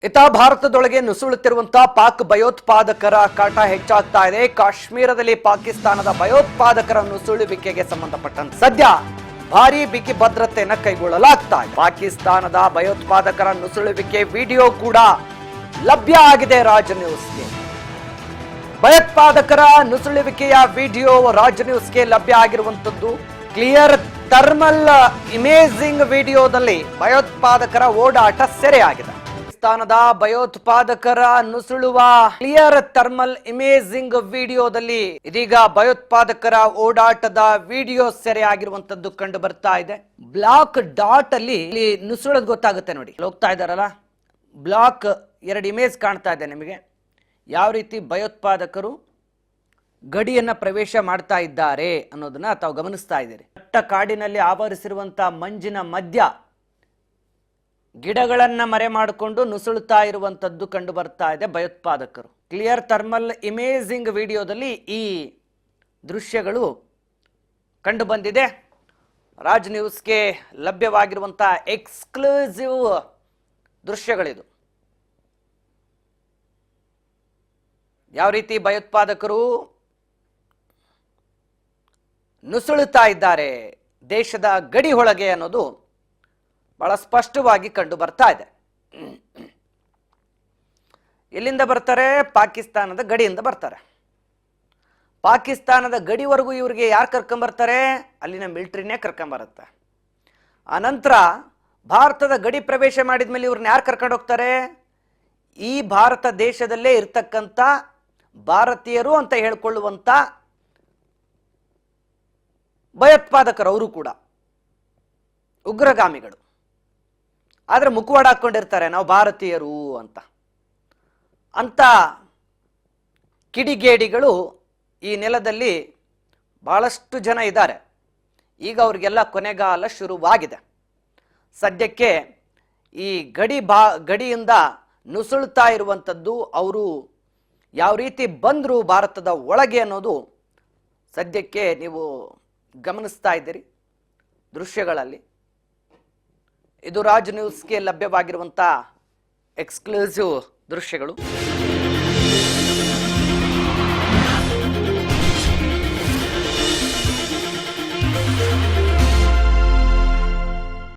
ಇತ್ತ ಭಾರತದೊಳಗೆ ನುಸುಳುತ್ತಿರುವಂತಹ ಪಾಕ್ ಭಯೋತ್ಪಾದಕರ ಕಾಟ ಹೆಚ್ಚಾಗ್ತಾ ಇದೆ. ಕಾಶ್ಮೀರದಲ್ಲಿ ಪಾಕಿಸ್ತಾನದ ಭಯೋತ್ಪಾದಕರ ನುಸುಳುವಿಕೆಗೆ ಸಂಬಂಧಪಟ್ಟಂತೆ ಸದ್ಯ ಭಾರಿ ಬಿಗಿ ಭದ್ರತೆಯನ್ನು ಕೈಗೊಳ್ಳಲಾಗ್ತಾ ಇದೆ. ಪಾಕಿಸ್ತಾನದ ಭಯೋತ್ಪಾದಕರ ನುಸುಳುವಿಕೆ ವಿಡಿಯೋ ಕೂಡ ಲಭ್ಯ ಆಗಿದೆ ರಾಜ್ ನ್ಯೂಸ್ಗೆ. ಭಯೋತ್ಪಾದಕರ ನುಸುಳುವಿಕೆಯ ವಿಡಿಯೋ ರಾಜ್ ನ್ಯೂಸ್ಗೆ ಲಭ್ಯ ಆಗಿರುವಂತದ್ದು. ಕ್ಲಿಯರ್ ಥರ್ಮಲ್ ಇಮೇಜಿಂಗ್ ವಿಡಿಯೋದಲ್ಲಿ ಭಯೋತ್ಪಾದಕರ ಓಡಾಟ ಸೆರೆಯಾಗಿದೆ. ಪಾಕಿಸ್ತಾನದ ಭಯೋತ್ಪಾದಕರ ನುಸುಳುವ ಕ್ಲಿಯರ್ ಥರ್ಮಲ್ ಇಮೇಜಿಂಗ್ ವಿಡಿಯೋದಲ್ಲಿ ಇದೀಗ ಭಯೋತ್ಪಾದಕರ ಓಡಾಟದ ವಿಡಿಯೋ ಸೆರೆಯಾಗಿರುವಂತದ್ದು ಕಂಡು ಬರ್ತಾ ಇದೆ. ಬ್ಲಾಕ್ ಡಾಟ್ ಅಲ್ಲಿ ನುಸುಳೋದು ಗೊತ್ತಾಗುತ್ತೆ ನೋಡಿ, ಹೋಗ್ತಾ ಇದಾರಲ್ಲ ಬ್ಲಾಕ್, ಎರಡು ಇಮೇಜ್ ಕಾಣ್ತಾ ಇದೆ ನಿಮಗೆ. ಯಾವ ರೀತಿ ಭಯೋತ್ಪಾದಕರು ಗಡಿಯನ್ನ ಪ್ರವೇಶ ಮಾಡ್ತಾ ಇದ್ದಾರೆ ಅನ್ನೋದನ್ನ ತಾವು ಗಮನಿಸ್ತಾ ಇದ್ದೀರಿ. ದಟ್ಟ ಕಾಡಿನಲ್ಲಿ ಆವರಿಸಿರುವಂತಹ ಮಂಜಿನ ಮಧ್ಯ ಗಿಡಗಳನ್ನ ಮರೆ ಮಾಡಿಕೊಂಡು ನುಸುಳುತ್ತಾ ಇರುವಂತದ್ದು ಕಂಡು ಬರ್ತಾ ಇದೆ ಭಯೋತ್ಪಾದಕರು. ಕ್ಲಿಯರ್ ಥರ್ಮಲ್ ಇಮೇಜಿಂಗ್ ವಿಡಿಯೋದಲ್ಲಿ ಈ ದೃಶ್ಯಗಳು ಕಂಡು ಬಂದಿದೆ. ರಾಜ್ ನ್ಯೂಸ್ಗೆ ಲಭ್ಯವಾಗಿರುವಂತಹ ಎಕ್ಸ್ಕ್ಲೂಸಿವ್ ದೃಶ್ಯಗಳಿದು. ಯಾವ ರೀತಿ ಭಯೋತ್ಪಾದಕರು ನುಸುಳುತ್ತಾ ಇದ್ದಾರೆ ದೇಶದ ಗಡಿ ಒಳಗೆ ಅನ್ನೋದು ಬಹಳ ಸ್ಪಷ್ಟವಾಗಿ ಕಂಡು ಬರ್ತಾ ಇದೆ. ಎಲ್ಲಿಂದ ಬರ್ತಾರೆ? ಪಾಕಿಸ್ತಾನದ ಗಡಿಯಿಂದ ಬರ್ತಾರೆ. ಪಾಕಿಸ್ತಾನದ ಗಡಿವರೆಗೂ ಇವರಿಗೆ ಯಾರು ಕರ್ಕೊಂಬರ್ತಾರೆ? ಅಲ್ಲಿನ ಮಿಲಿಟರಿನೇ ಕರ್ಕೊಂಬರುತ್ತೆ. ಆನಂತರ ಭಾರತದ ಗಡಿ ಪ್ರವೇಶ ಮಾಡಿದ ಮೇಲೆ ಇವ್ರನ್ನ ಯಾರು ಕರ್ಕೊಂಡು ಹೋಗ್ತಾರೆ? ಈ ಭಾರತ ದೇಶದಲ್ಲೇ ಇರ್ತಕ್ಕಂಥ ಭಾರತೀಯರು ಅಂತ ಹೇಳ್ಕೊಳ್ಳುವಂಥ ಭಯೋತ್ಪಾದಕರು, ಅವರು ಕೂಡ ಉಗ್ರಗಾಮಿಗಳು. ಆದರೆ ಮುಖವಾಡ ಹಾಕೊಂಡಿರ್ತಾರೆ, ನಾವು ಭಾರತೀಯರು ಅಂತ ಕಿಡಿಗೇಡಿಗಳು ಈ ನೆಲದಲ್ಲಿ ಬಹಳಷ್ಟು ಜನ ಇದ್ದಾರೆ. ಈಗ ಅವ್ರಿಗೆಲ್ಲ ಕೊನೆಗಾಲ ಶುರುವಾಗಿದೆ. ಸದ್ಯಕ್ಕೆ ಈ ಗಡಿಯಿಂದ ನುಸುಳ್ತಾ ಇರುವಂಥದ್ದು, ಅವರು ಯಾವ ರೀತಿ ಬಂದರು ಭಾರತದ ಒಳಗೆ ಅನ್ನೋದು ಸದ್ಯಕ್ಕೆ ನೀವು ಗಮನಿಸ್ತಾ ಇದ್ದೀರಿ ದೃಶ್ಯಗಳಲ್ಲಿ. ಇದು ರಾಜ್ ನ್ಯೂಸ್ಗೆ ಲಭ್ಯವಾಗಿರುವಂಥ ಎಕ್ಸ್ಕ್ಲೂಸಿವ್ ದೃಶ್ಯಗಳು.